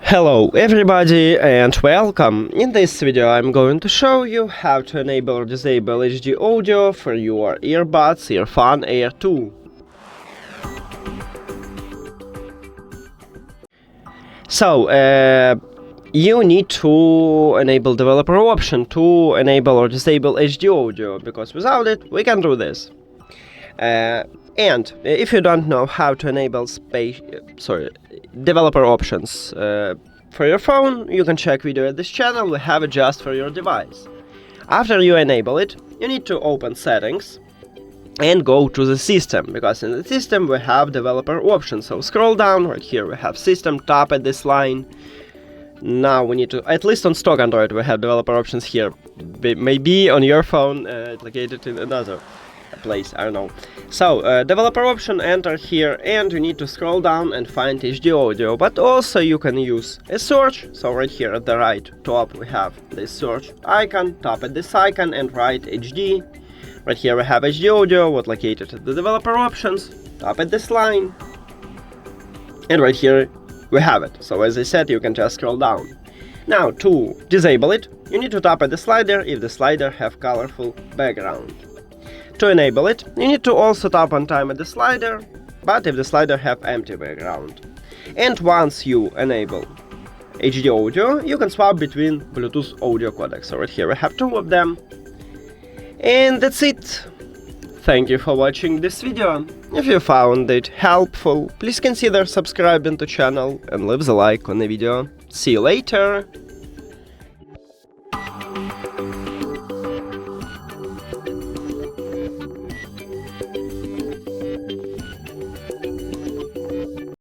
Hello everybody and welcome! In this video I'm going to show you how to enable or disable HD audio for your earbuds EARFUN Air 2. So, you need to enable developer option to enable or disable HD audio, because without it we can do this. And if you don't know how to enable developer options for your phone, you can check video at this channel. We have it just for your device. After you enable it, you need to open settings and go to the system, because in the system we have developer options. So scroll down, right here we have system, tap at this line. Now we need to, at least on stock Android we have developer options here. Maybe on your phone located in another place, I don't know. So developer option, enter here, and you need to scroll down and find HD audio, but also you can use a search. So right here at the right top we have this search icon, tap at this icon and write HD. Right here we have HD audio, what located at the developer options, tap at this line, and right here we have it. So as I said, you can just scroll down. Now to disable it, you need to tap at the slider if the slider have colorful background. To enable it, you need to also tap on time at the slider, but if the slider have empty background. And once you enable HD audio, you can swap between Bluetooth audio codecs. So right here we have two of them. And that's it. Thank you for watching this video. If you found it helpful, please consider subscribing to channel and leave the like on the video. See you later!